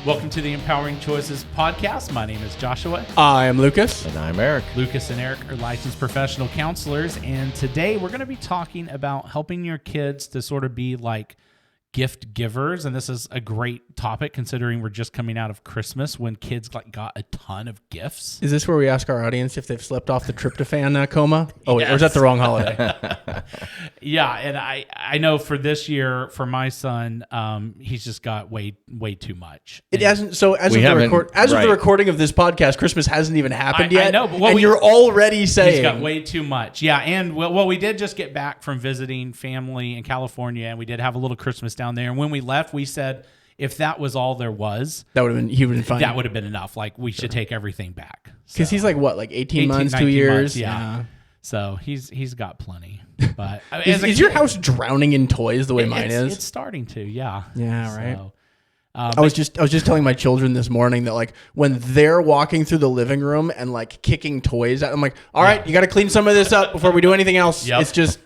Welcome to the Empowering Choices podcast. My name is Joshua. I am Lucas. And I'm Erik. Lucas and Erik are licensed professional counselors, and today we're going to be talking about helping your kids to sort of be like gift givers. And this is a great topic considering we're just coming out of Christmas when kids got a ton of gifts. Is this where we ask our audience if they've slept off the tryptophan coma? Oh, wait, or is that the wrong holiday? Yeah, and I know for this year, for my son, he's just got way too much. It hasn't. So as of the recording of this podcast, Christmas hasn't even happened yet. I know, but and you're already saying he's got way too much. Yeah, and well, we did just get back from visiting family in California, and we did have a little Christmas down there. And when we left, we said if that was all there was, he would have been fine. That would have been enough. Like we should take everything back because he's like what, like 18 months, 2 years, months, yeah. So he's got plenty. But is your house drowning in toys the way mine is? It's starting to, yeah. Yeah, right. So, I was just telling my children this morning that like when they're walking through the living room and like kicking toys out, I'm like, all right, you got to clean some of this up before we do anything else. Yep. It's just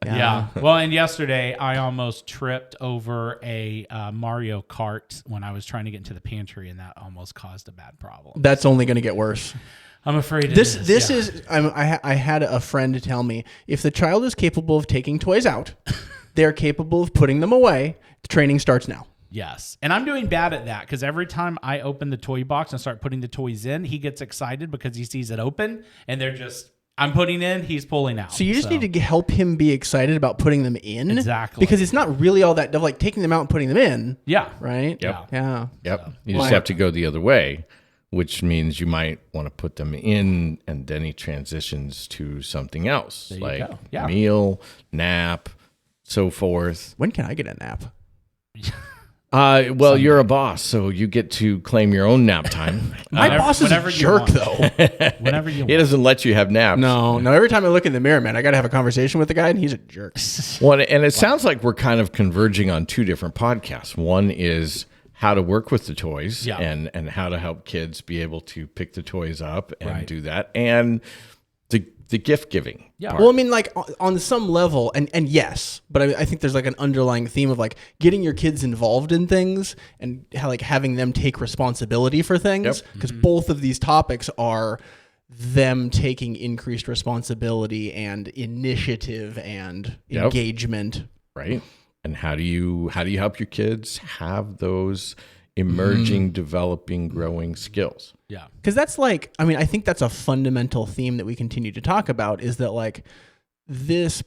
yeah. Well, and yesterday I almost tripped over a Mario Kart when I was trying to get into the pantry, and that almost caused a bad problem. That's only going to get worse. I'm afraid this is. I had a friend tell me if the child is capable of taking toys out, they're capable of putting them away. The training starts now. Yes. And I'm doing bad at that because every time I open the toy box and start putting the toys in, he gets excited because he sees it open and I'm putting in, he's pulling out. So you just need to help him be excited about putting them in. Exactly. Because it's not really all that, like taking them out and putting them in. Yeah. Right? Yep. Yeah. Yep. So, you just have to go the other way, which means you might want to put them in and then he transitions to something else. There like you go. Yeah. Meal, nap, so forth. When can I get a nap? Well, you're a boss, so you get to claim your own nap time. My boss is a jerk, though. Whenever you want. He doesn't let you have naps. No. Every time I look in the mirror, man, I got to have a conversation with the guy, and he's a jerk. Well, and it sounds like we're kind of converging on two different podcasts. One is how to work with the toys and how to help kids be able to pick the toys up and do that. And the gift giving. Yeah. Part. Well, I mean, like on some level, and yes, but I think there's like an underlying theme of like getting your kids involved in things and like having them take responsibility for things. Because both of these topics are them taking increased responsibility and initiative and engagement. Right. And how do you help your kids have those emerging, developing, growing skills? Yeah. Because that's like, I mean, I think that's a fundamental theme that we continue to talk about is that like this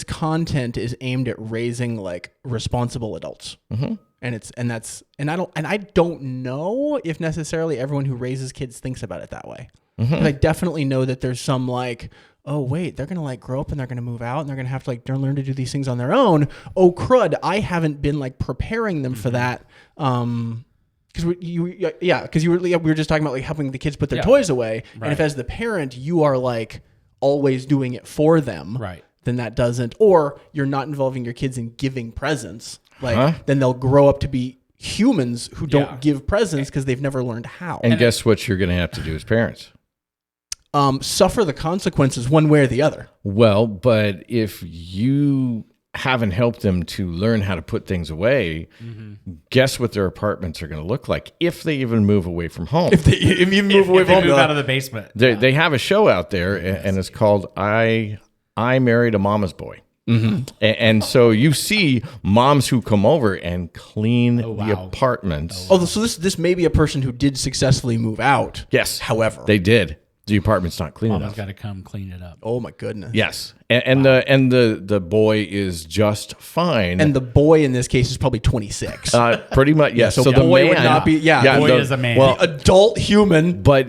content is aimed at raising like responsible adults. Mm-hmm. And I don't know if necessarily everyone who raises kids thinks about it that way. Mm-hmm. But I definitely know that there's some like, oh wait, they're going to like grow up and they're going to move out and they're going to have to like learn to do these things on their own. Oh crud, I haven't been like preparing them for that. Because we were just talking about like helping the kids put their toys away, and if as the parent you are like always doing it for them, then that doesn't, or you're not involving your kids in giving presents, like then they'll grow up to be humans who don't give presents because they've never learned how. And guess what you're going to have to do as parents? Suffer the consequences one way or the other. Well, but if you haven't helped them to learn how to put things away, guess what their apartments are going to look like if they even move away from home. If you move away from home, out of the basement. They have a show out there, and it's called I Married a Mama's Boy. Mm-hmm. And so you see moms who come over and clean the apartments. Oh, so this may be a person who did successfully move out. Yes. However, they did. The apartment's not clean enough. Mama's got to come clean it up. Oh my goodness. Yes, and the boy is just fine. And the boy in this case is probably 26. Pretty much, yes. So the boy man would not be. The boy is a man. Well, adult human. But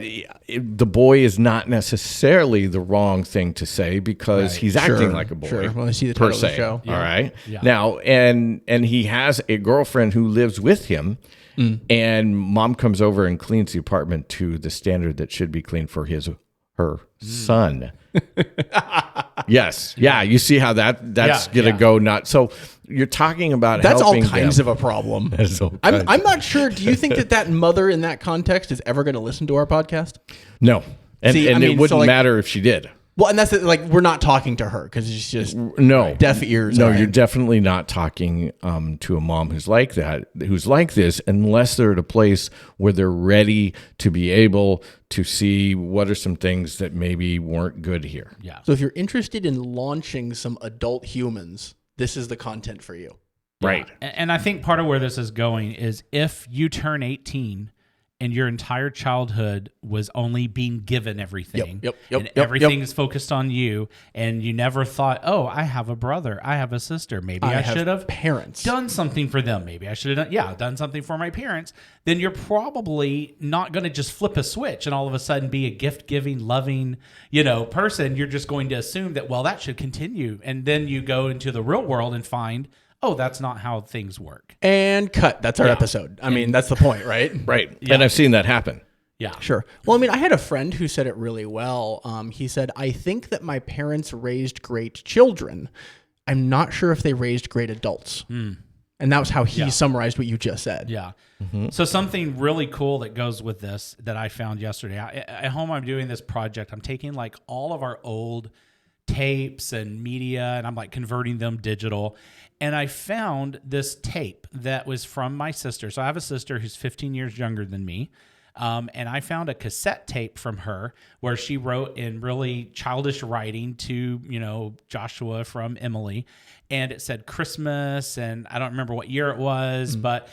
the boy is not necessarily the wrong thing to say because he's acting like a boy. Sure. Well, I see the title of the show. All right. Yeah. Now, and he has a girlfriend who lives with him. And mom comes over and cleans the apartment to the standard that should be clean for her son. Yes. Yeah. You see how that's going to go nuts. So you're talking about that's all helping kinds them. of a problem. I'm I'm not sure. Do you think that mother in that context is ever going to listen to our podcast? No. And See, it wouldn't matter if she did. Well, and that's it, like we're not talking to her because it's just No. deaf ears. No, I you're think. definitely not talking to a mom who's like that, who's like this, unless they're at a place where they're ready to be able to see what are some things that maybe weren't good here. Yeah. So if you're interested in launching some adult humans, this is the content for you. Right. And I think part of where this is going is if you turn 18 and your entire childhood was only being given everything, and everything is focused on you, and you never thought, oh, I have a brother, I have a sister, maybe I should have parents done something for them. Maybe I should have done something for my parents. Then you're probably not going to just flip a switch and all of a sudden be a gift-giving, loving, person. You're just going to assume that, well, that should continue. And then you go into the real world and find, oh, that's not how things work. And cut. That's our episode. I mean, that's the point, right? Right. Yeah. And I've seen that happen. Yeah. Sure. Well, I mean, I had a friend who said it really well. He said, I think that my parents raised great children. I'm not sure if they raised great adults. And that was how he summarized what you just said. Yeah. So something really cool that goes with this that I found yesterday. At home, I'm doing this project. I'm taking like all of our old tapes and media, and I'm like converting them digital. And I found this tape that was from my sister. So I have a sister who's 15 years younger than me. And I found a cassette tape from her where she wrote in really childish writing to, Joshua from Emily. And it said Christmas, and I don't remember what year it was, but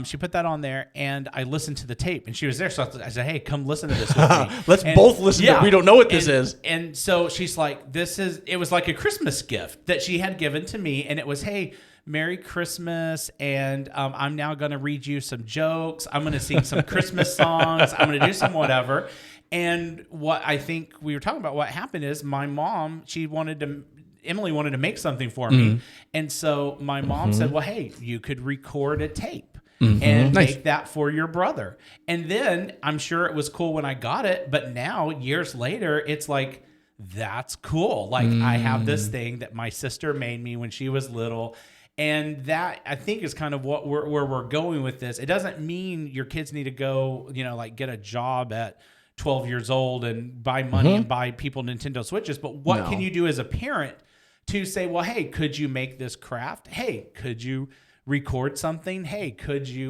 she put that on there, and I listened to the tape, and she was there. So I said, hey, come listen to this with me. Let's both listen to it. We don't know what this is. And so she's like, it was like a Christmas gift that she had given to me, and it was, hey, Merry Christmas, and I'm now going to read you some jokes. I'm going to sing some Christmas songs. I'm going to do some whatever. And what I think we were talking about, what happened is my mom, Emily wanted to make something for me. And so my mom said, well, hey, you could record a tape and make that for your brother. And then I'm sure it was cool when I got it, but now years later, it's like, that's cool. Like I have this thing that my sister made me when she was little. And that, I think, is kind of where we're going with this. It doesn't mean your kids need to go, get a job at 12 years old and buy money and buy people Nintendo Switches. But what can you do as a parent to say, well, hey, could you make this craft? Hey, could you record something? Hey,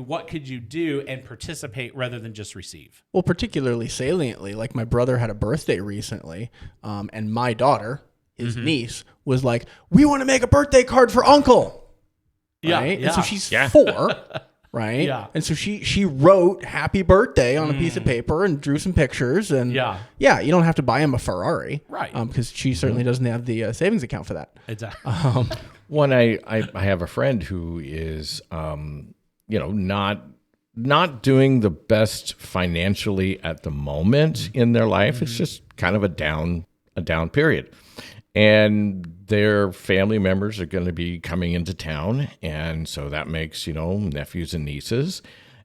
what could you do and participate rather than just receive? Well, particularly saliently, like my brother had a birthday recently, and my daughter, his niece, was like, we want to make a birthday card for Uncle. Right? And so she's 4, right? Yeah. And so she wrote happy birthday on a piece of paper and drew some pictures. And you don't have to buy him a Ferrari. Right. Because she certainly doesn't have the savings account for that. Exactly. One, I have a friend who is, not doing the best financially at the moment in their life. It's just kind of a down period. And their family members are going to be coming into town. And so that makes, nephews and nieces.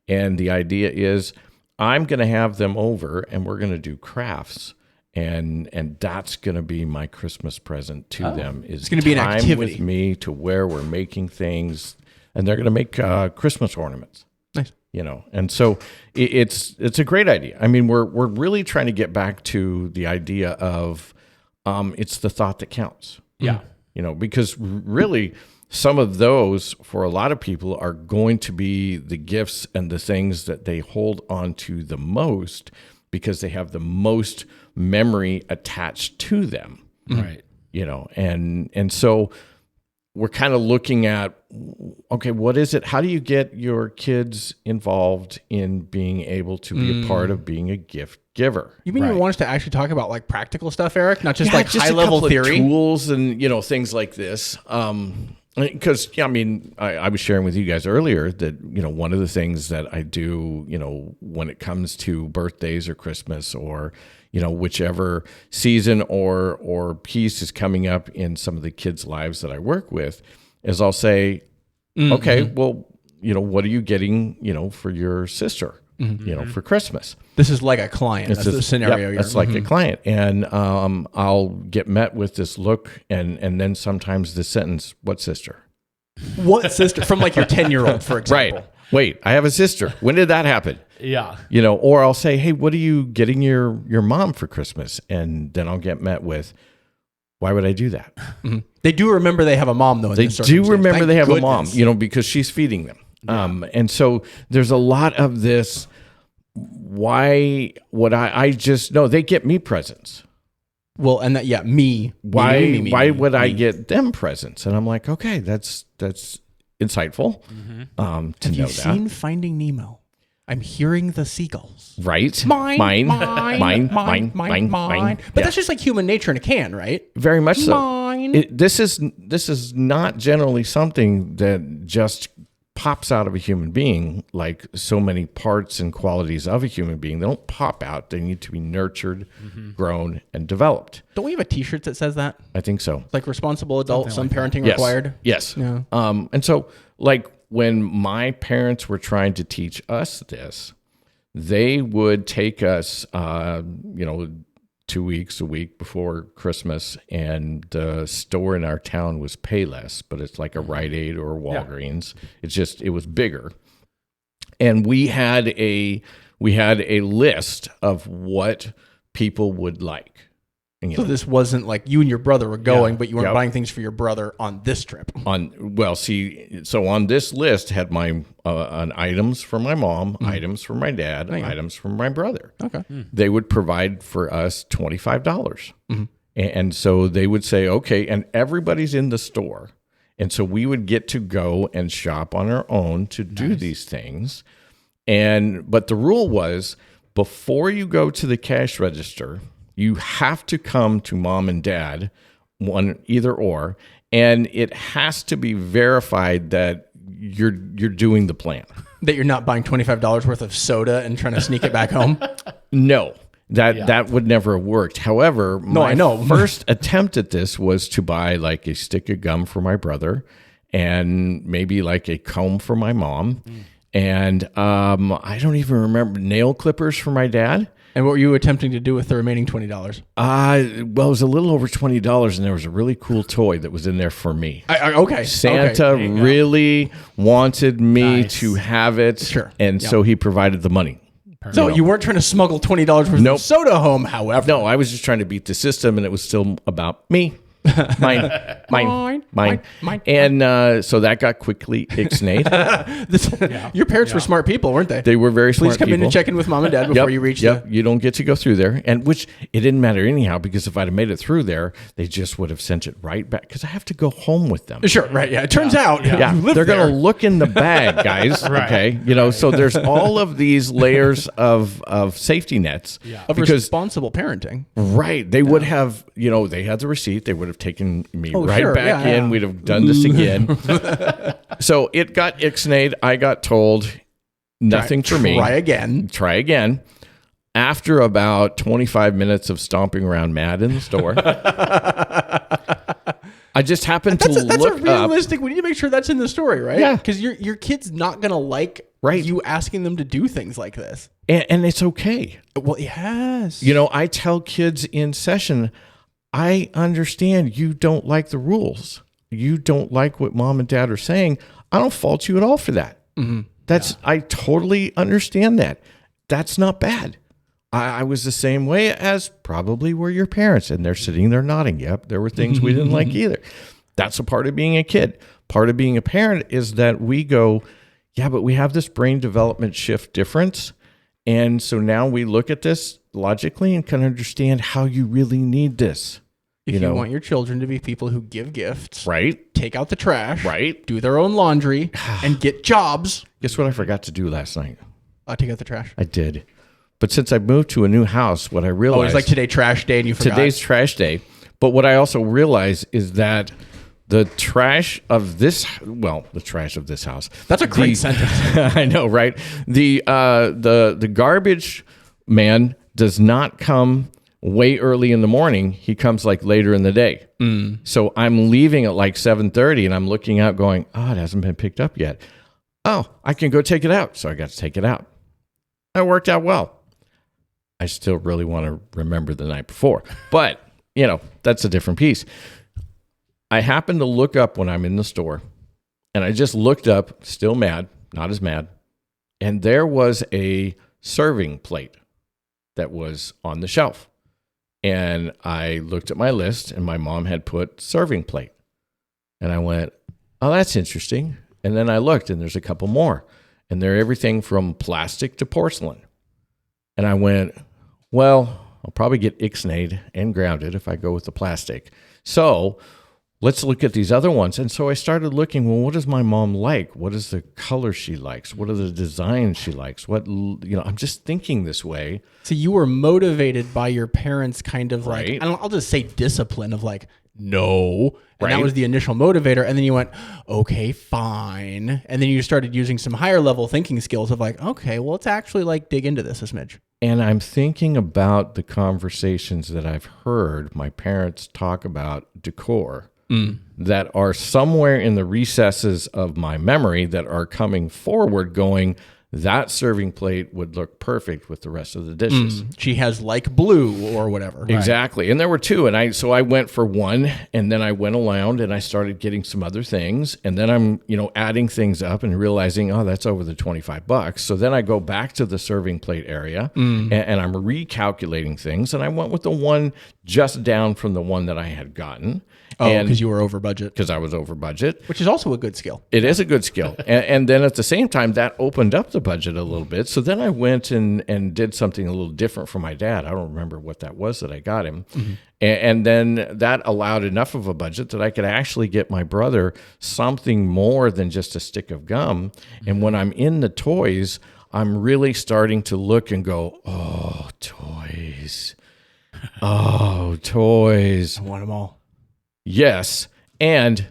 And the idea is I'm going to have them over and we're going to do crafts. And that's going to be my Christmas present to them. Is it's going to be an time activity with me to where we're making things. And they're going to make Christmas ornaments. Nice. And so it's a great idea. I mean, we're really trying to get back to the idea of it's the thought that counts. Yeah. Because really some of those for a lot of people are going to be the gifts and the things that they hold on to the most because they have the most memory attached to them. Right. And so we're kind of looking at, okay, what is it? How do you get your kids involved in being able to be a part of being a gift giver? You mean you want us to actually talk about like practical stuff, Eric? Not just like just high level theory? Tools and, things like this. Because, I was sharing with you guys earlier that, one of the things that I do, when it comes to birthdays or Christmas or, whichever season or piece is coming up in some of the kids' lives that I work with, is I'll say, okay, well, what are you getting, for your sister, for Christmas? This is like a client. That's the scenario. Yep, that's like a client. And I'll get met with this look and then sometimes the sentence, what sister? What sister? From like your 10-year-old, for example. Right. Wait, I have a sister. When did that happen? Yeah. Or I'll say, hey, what are you getting your mom for Christmas? And then I'll get met with, Why would I do that? Mm-hmm. They do remember they have a mom, though. They do remember they have a mom, because she's feeding them. Yeah. And so there's a lot of this. Why would I just know they get me presents? Well, and that, me. Why would I get them presents? And I'm like, okay, that's insightful. Mm-hmm. To have know you seen Finding Nemo? I'm hearing the seagulls. Right. Mine. But that's just like human nature in a can, right? Very much so. Mine. This is not generally something that just pops out of a human being like so many parts and qualities of a human being. They don't pop out. They need to be nurtured, grown, and developed. Don't we have a T-shirt that says that? I think so. Like responsible adult, some parenting required? Yes. Yeah. And so like when my parents were trying to teach us this, they would take us, 2 weeks, a week before Christmas, and the store in our town was Payless, but it's like a Rite Aid or a Walgreens. Yeah. It was bigger. And we had a list of what people would like. So this wasn't like you and your brother were going, but you weren't buying things for your brother on this trip. So on this list had my items for my mom, items for my dad, items for my brother. Okay. They would provide for us $25. And so they would say, okay, and everybody's in the store. And so we would get to go and shop on our own to do these things. But the rule was, before you go to the cash register, you have to come to mom and dad, either or, and it has to be verified that you're doing the plan. That you're not buying $25 worth of soda and trying to sneak it back home? No, that would never have worked. However, my first attempt at this was to buy like a stick of gum for my brother and maybe like a comb for my mom. And I don't even remember, nail clippers for my dad. And what were you attempting to do with the remaining $20? It was a little over $20, and there was a really cool toy that was in there for me. Okay. Santa really wanted me to have it, so he provided the money. So you weren't trying to smuggle $20 worth of soda home, however. No, I was just trying to beat the system, and it was still about me. Mine. And so that got quickly ixnayed. Your parents were smart people, weren't they? They were very smart people. Please come in and check in with mom and dad before you reach You don't get to go through there. And which it didn't matter anyhow, because if I'd have made it through there, they just would have sent it right back, because I have to go home with them. Sure, right, yeah. It turns out they're going to look in the bag, guys. Okay. So there's all of these layers of safety nets. Of responsible parenting. Right. They would have, they had the receipt. They would have taken me back in. We'd have done this again. So it got ixnayed. I got told nothing for me. Try again. After about 25 minutes of stomping around mad in the store, I just happened to look up. That's a realistic. We need to make sure that's in the story, right? Yeah. Because your kid's not going to like you asking them to do things like this. And it's okay. Well, yes. I tell kids in session, I understand you don't like the rules. You don't like what mom and dad are saying. I don't fault you at all for that. I totally understand that. That's not bad. I was the same way as probably were your parents, and they're sitting there nodding. Yep, there were things we didn't like either. That's a part of being a kid. Part of being a parent is that we go, but we have this brain development shift difference. And so now we look at this logically and can understand how you really need this. If you want your children to be people who give gifts, right? Take out the trash, right? Do their own laundry, and get jobs. Guess what I forgot to do last night? Take out the trash. I did. But since I moved to a new house, what I realized... it's like today trash day and you forgot. Today's trash day. But what I also realized is that the trash of this... Well, the trash of this house... That's a great sentence. I know, right? The garbage man does not come way early in the morning. He comes like later in the day. So I'm leaving at like 7:30 and I'm looking out going, it hasn't been picked up yet. I can go take it out. So I got to take it out. That worked out well. I still really want to remember the night before, but that's a different piece. I happen to look up when I'm in the store, and I just looked up, still mad, not as mad, and there was a serving plate that was on the shelf. And I looked at my list, and my mom had put serving plate. And I went, oh, that's interesting. And then I looked, and there's a couple more. And they're everything from plastic to porcelain. And I went, well, I'll probably get ixnayed and grounded if I go with the plastic. So let's look at these other ones. And so I started looking, well, what does my mom like? What is the color she likes? What are the designs she likes? I'm just thinking this way. So you were motivated by your parents' kind of like, Right. I'll just say discipline of like, no. And that Right. was the initial motivator. And then you went, okay, fine. And then you started using some higher level thinking skills of like, okay, well, let's actually like dig into this a smidge. And I'm thinking about the conversations that I've heard my parents talk about decor that are somewhere in the recesses of my memory that are coming forward going, that serving plate would look perfect with the rest of the dishes. She has like blue or whatever. Exactly. And there were two. And so I went for one, and then I went around and I started getting some other things. And then I'm, adding things up and realizing, oh, that's over the $25. So then I go back to the serving plate area and I'm recalculating things. And I went with the one just down from the one that I had gotten. Oh, because you were over budget. Because I was over budget. Which is also a good skill. It is a good skill. And then at the same time, that opened up the budget a little bit. So then I went and did something a little different for my dad. I don't remember what that was that I got him. And then that allowed enough of a budget that I could actually get my brother something more than just a stick of gum. And when I'm in the toys, I'm really starting to look and go, oh, toys. Oh, toys. I want them all. Yes. And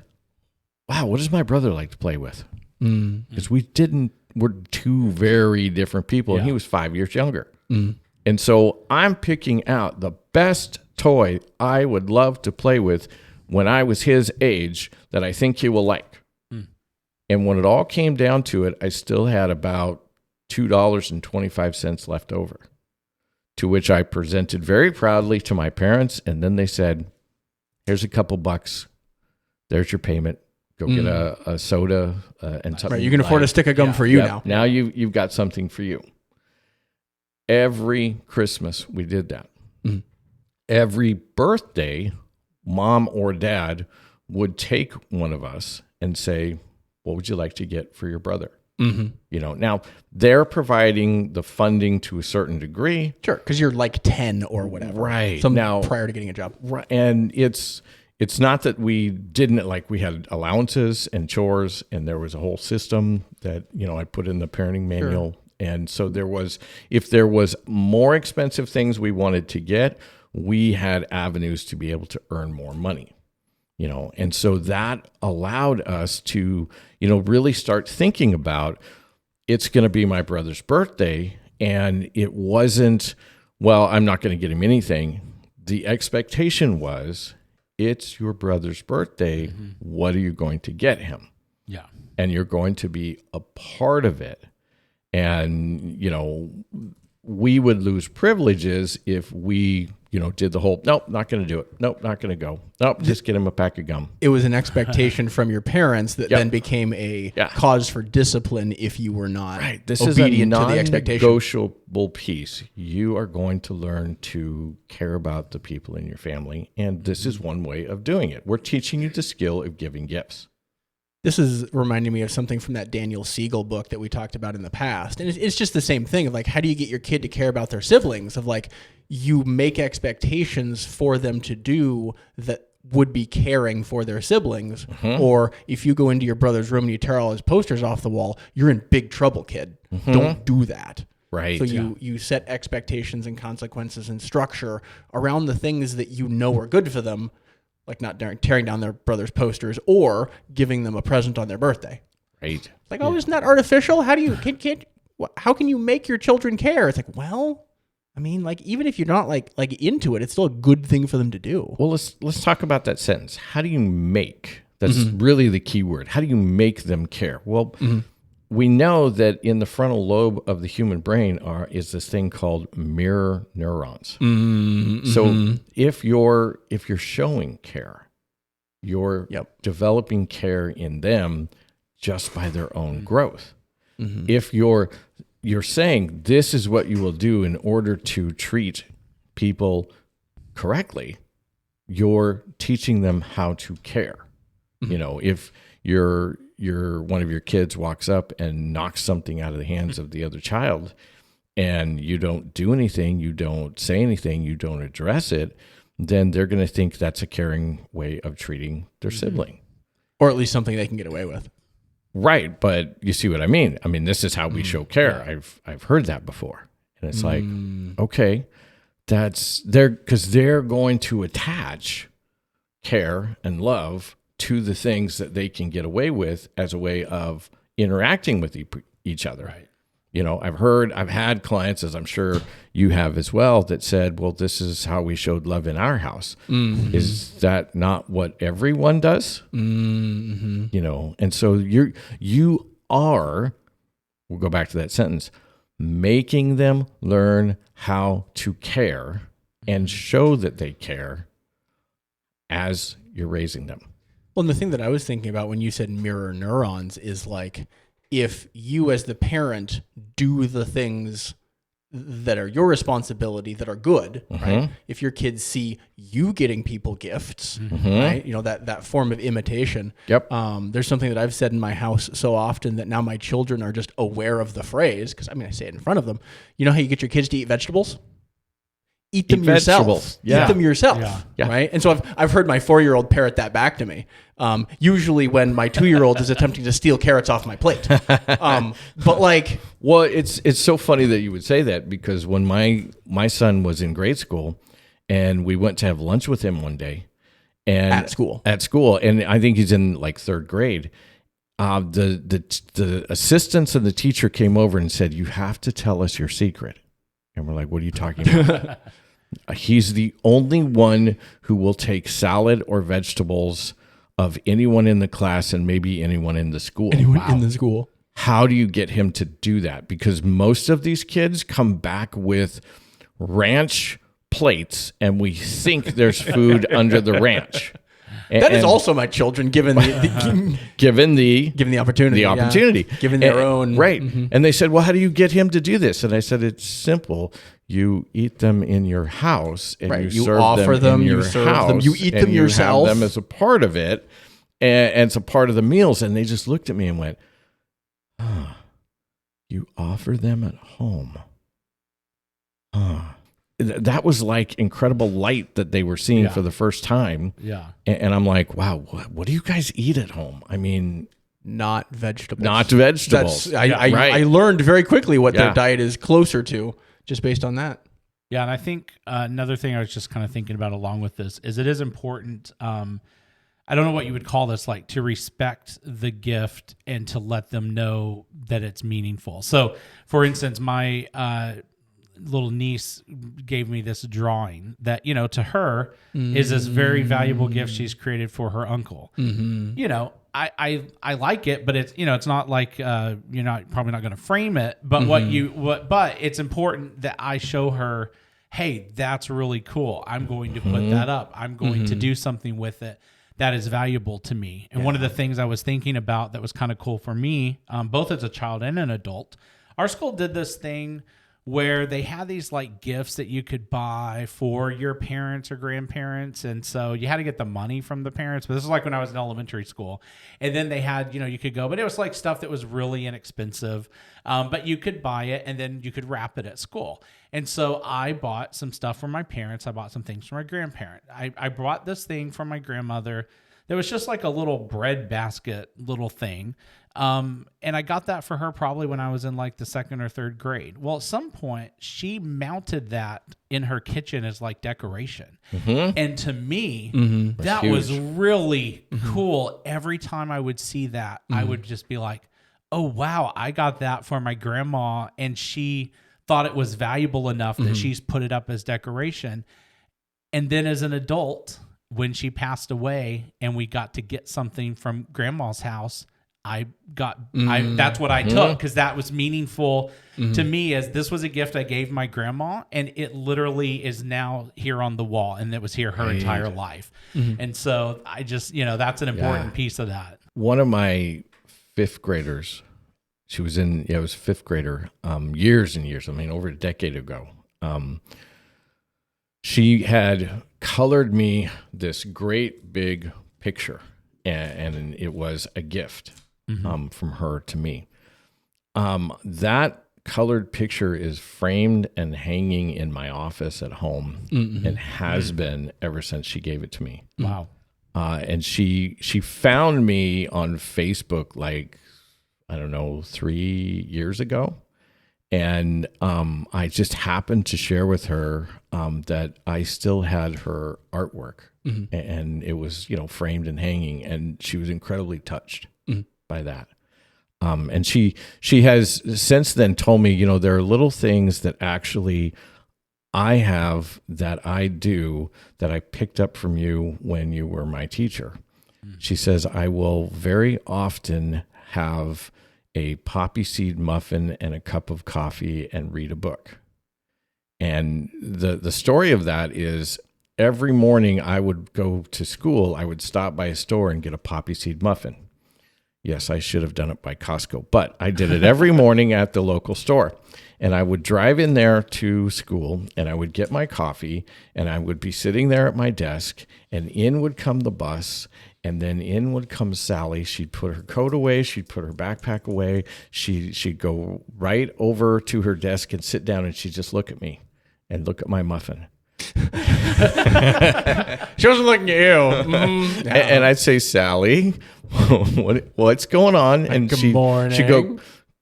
wow, what does my brother like to play with? Because we're two very different people, and he was 5 years younger. And so I'm picking out the best toy I would love to play with when I was his age that I think he will like. And when it all came down to it, I still had about $2.25 left over, to which I presented very proudly to my parents. And then they said, here's a couple bucks. There's your payment. Go get a soda and something. Right, you can afford a stick of gum for you now. Now you've got something for you. Every Christmas we did that. Every birthday, mom or dad would take one of us and say, what would you like to get for your brother? Now they're providing the funding to a certain degree. Sure, because you're like 10 or whatever. Right. Now, prior to getting a job. Right. And it's not that we didn't, like, we had allowances and chores, and there was a whole system that, I put in the parenting manual. Sure. And so if there was more expensive things we wanted to get, we had avenues to be able to earn more money. And so that allowed us to, really start thinking about, it's going to be my brother's birthday. And it wasn't, well, I'm not going to get him anything. The expectation was, it's your brother's birthday. What are you going to get him? Yeah. And you're going to be a part of it. And, we would lose privileges if we, did the whole, nope, not going to do it. Nope, not going to go. Nope, just get him a pack of gum. It was an expectation from your parents that then became a cause for discipline if you were not This obedient is a to the expectation. non-negotiable piece. You are going to learn to care about the people in your family, and this is one way of doing it. We're teaching you the skill of giving gifts. This is reminding me of something from that Daniel Siegel book that we talked about in the past. And it's just the same thing of like, how do you get your kid to care about their siblings? Of like, you make expectations for them to do that would be caring for their siblings. Or if you go into your brother's room and you tear all his posters off the wall, you're in big trouble, kid. Don't do that. Right. So you set expectations and consequences and structure around the things that you know are good for them, like not tearing down their brother's posters or giving them a present on their birthday. Right. Like, oh, isn't that artificial? How do you how can you make your children care? It's like, well, I mean, like, even if you're not like into it, it's still a good thing for them to do. Well, let's talk about that sentence. How do you make? That's really the key word. How do you make them care? Well, we know that in the frontal lobe of the human brain is this thing called mirror neurons. So if you're showing care, you're developing care in them just by their own growth. If you're saying this is what you will do in order to treat people correctly, you're teaching them how to care. You know, if your one of your kids walks up and knocks something out of the hands of the other child, and you don't do anything, you don't say anything, you don't address it, then they're going to think that's a caring way of treating their sibling. Or at least something they can get away with. Right, but you see what I mean? I mean, this is how we show care. Yeah. I've heard that before. And it's like, okay, because they're going to attach care and love to the things that they can get away with as a way of interacting with each other. Right. You know, I've had clients, as I'm sure you have as well, that said, well, this is how we showed love in our house. Mm-hmm. Is that not what everyone does? Mm-hmm. You know, and so you are, we'll go back to that sentence, making them learn how to care and show that they care as you're raising them. Well, and the thing that I was thinking about when you said mirror neurons is like, if you as the parent do the things that are your responsibility that are good, right? If your kids see you getting people gifts, right? You know, that form of imitation. Yep. There's something that I've said in my house so often that now my children are just aware of the phrase, because I mean, I say it in front of them. You know how you get your kids to eat vegetables? Eat them yourself. Yeah. Eat them yourself, right? And so I've heard my 4-year-old parrot that back to me. Usually when my 2-year-old is attempting to steal carrots off my plate. But like, well, it's so funny that you would say that, because when my son was in grade school and we went to have lunch with him one day, and at school, and I think he's in like 3rd grade. The assistants and the teacher came over and said, "You have to tell us your secret." And we're like, "What are you talking about?" He's the only one who will take salad or vegetables of anyone in the class and maybe anyone in the school. Anyone in the school. How do you get him to do that? Because most of these kids come back with ranch plates, and we think there's food under the ranch. That is also my children, given the given the opportunity. The opportunity. Yeah. Given their own. Right. Mm-hmm. And they said, well, how do you get him to do this? And I said, it's simple. You eat them in your house, and you serve offer them in your you serve house. them, you eat them yourself. You have them as a part of it, and it's a part of the meals. And they just looked at me and went, you offer them at home. That was like incredible light that they were seeing for the first time. Yeah. And I'm like, wow, what do you guys eat at home? I mean, not vegetables. Not vegetables. I learned very quickly what their diet is closer to, just based on that. Yeah, and I think another thing I was just kind of thinking about along with this is it is important. I don't know what you would call this, like to respect the gift and to let them know that it's meaningful. So, for instance, my little niece gave me this drawing that, you know, to her is this very valuable gift she's created for her uncle. Mm-hmm. You know, I like it, but it's, you know, it's not like you're probably not going to frame it, but but it's important that I show her, hey, that's really cool. I'm going to put that up. I'm going to do something with it that is valuable to me. And one of the things I was thinking about that was kind of cool for me, both as a child and an adult, our school did this thing where they had these like gifts that you could buy for your parents or grandparents. And so you had to get the money from the parents, but this is like when I was in elementary school. And then they had, you know, you could go, but it was like stuff that was really inexpensive, but you could buy it and then you could wrap it at school. And so I bought some stuff for my parents. I bought some things for my grandparent. I brought this thing from my grandmother that was just like a little bread basket little thing. And I got that for her probably when I was in like the 2nd or 3rd grade. Well, at some point she mounted that in her kitchen as like decoration. Mm-hmm. And to me, that was really cool. Every time I would see that, I would just be like, oh, wow, I got that for my grandma. And she thought it was valuable enough that she's put it up as decoration. And then as an adult, when she passed away and we got to get something from grandma's house, that's what I took, because that was meaningful to me, as this was a gift I gave my grandma, and it literally is now here on the wall, and it was here her entire life. And so I just, you know, that's an important piece of that. One of my 5th graders, she was in, it was 5th grader, years and years, I mean, over a decade ago. she had colored me this great big picture, and it was a gift from her to me. That colored picture is framed and hanging in my office at home and has been ever since she gave it to me. Wow. And she found me on Facebook, like, I don't know, 3 years ago. And I just happened to share with her that I still had her artwork, and it was, framed and hanging, and she was incredibly touched by that. And she has since then told me, there are little things that actually I have that I do that I picked up from you when you were my teacher. She says, I will very often have a poppy seed muffin and a cup of coffee and read a book. And the story of that is every morning I would go to school, I would stop by a store and get a poppy seed muffin. Yes, I should have done it by Costco, but I did it every morning at the local store. And I would drive in there to school, and I would get my coffee, and I would be sitting there at my desk, and in would come the bus, and then in would come Sally. She'd put her coat away, she'd put her backpack away, she'd go right over to her desk and sit down, and she'd just look at me and look at my muffin. She wasn't looking at you. And I'd say, Sally, what's going on? And Good morning. she'd go,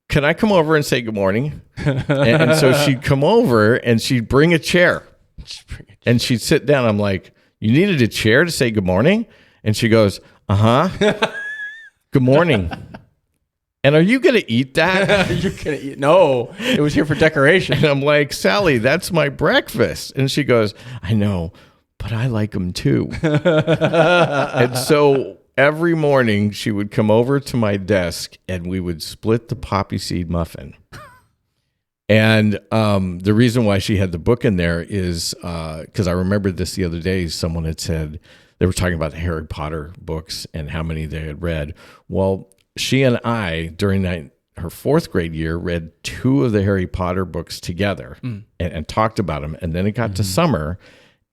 can I come over and say good morning? And so she'd come over and she'd bring a chair and she'd sit down. I'm like, you needed a chair to say good morning? And she goes, good morning. And are you going to eat that? You're going to eat? No, it was here for decoration. And I'm like, Sally, that's my breakfast. And she goes, I know, but I like them too. And so every morning she would come over to my desk and we would split the poppy seed muffin. And the reason why she had the book in there is because I remembered this the other day. Someone had said, they were talking about the Harry Potter books and how many they had read. Well, she and I, during her fourth grade year, read 2 of the Harry Potter books together and talked about them. And then it got to summer,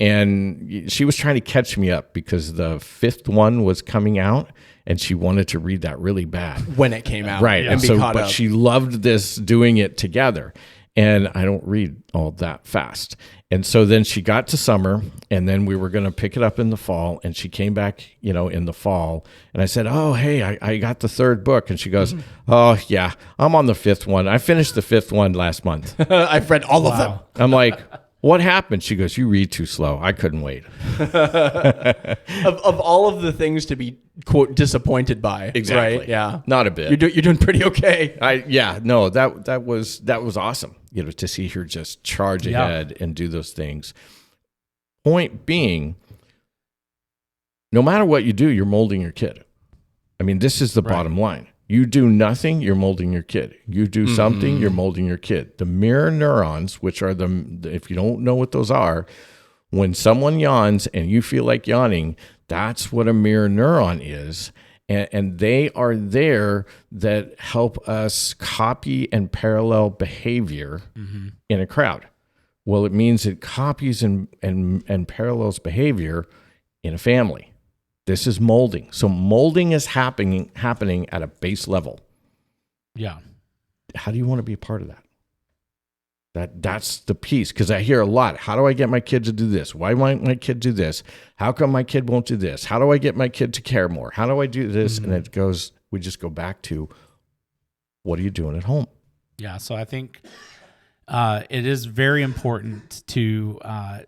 and she was trying to catch me up because the 5th one was coming out, and she wanted to read that really bad. When it came out. Right. And And be so, caught but up. she loved this, doing it together. And I don't read all that fast. And so then she got to summer, and then we were going to pick it up in the fall. And she came back, in the fall. And I said, oh, hey, I got the 3rd book. And she goes, oh, yeah, I'm on the 5th one. I finished the 5th one last month. I've read all of them. I'm like, what happened? She goes, you read too slow. I couldn't wait. Of all of the things to be, quote, disappointed by. Exactly. Right? Yeah. Not a bit. You're doing pretty okay. That was awesome. To see her just charge ahead and do those things. Point being, no matter what you do, you're molding your kid. I mean, this is the bottom line. You do nothing, you're molding your kid. You do something, you're molding your kid. The mirror neurons, which are if you don't know what those are, when someone yawns and you feel like yawning, that's what a mirror neuron is. And they are there that help us copy and parallel behavior in a crowd. Well, it means it copies and parallels behavior in a family. This is molding. So molding is happening at a base level. Yeah. How do you want to be a part of that? That's the piece, because I hear a lot. How do I get my kid to do this? Why might my kid do this? How come my kid won't do this? How do I get my kid to care more? How do I do this? And we just go back to, what are you doing at home? Yeah. So I think it is very important to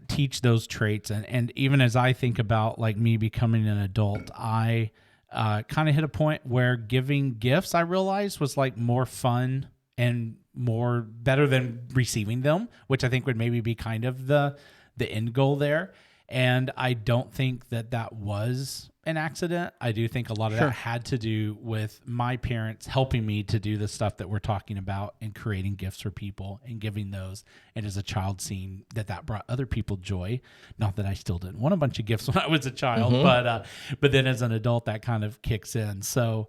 teach those traits. And even as I think about like me becoming an adult, I kind of hit a point where giving gifts, I realized, was like more fun and more better than receiving them, which I think would maybe be kind of the end goal there. And I don't think that was an accident. I do think a lot of that had to do with my parents helping me to do the stuff that we're talking about and creating gifts for people and giving those. And as a child, seeing that brought other people joy. Not that I still didn't want a bunch of gifts when I was a child, but then as an adult, that kind of kicks in. So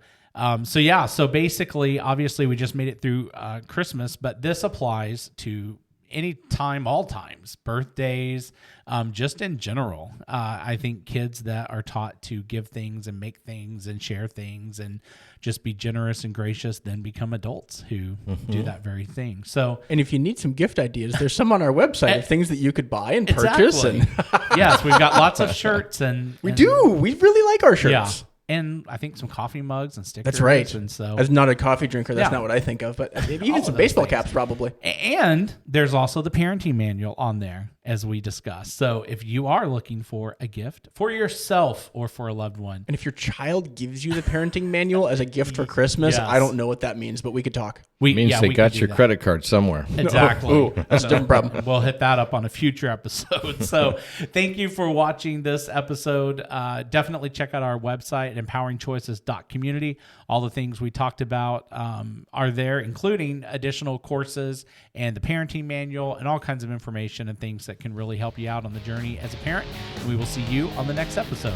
basically, obviously we just made it through Christmas, but this applies to any time, all times, birthdays, just in general. I think kids that are taught to give things and make things and share things and just be generous and gracious then become adults who do that very thing. So, And if you need some gift ideas, there's some on our website of things that you could buy and purchase. exactly. And Yes, we've got lots of shirts and we do. We really like our shirts. Yeah. And I think some coffee mugs and stickers. That's right. And so, As not a coffee drinker, that's Yeah. not what I think of, but maybe All even of some those baseball things. caps probably. and there's also the parenting manual on there, as we discussed. So if you are looking for a gift for yourself or for a loved one, And if your child gives you the parenting manual as a gift for Christmas, Yes. I don't know what that means, but we could talk. we Means they we got could do your that. credit card somewhere. Exactly. Ooh, that's a different problem. We'll hit that up on a future episode. So thank you for watching this episode. Definitely check out our website at empoweringchoices.community. All the things we talked about are there, including additional courses and the parenting manual and all kinds of information and things that can really help you out on the journey as a parent. And we will see you on the next episode.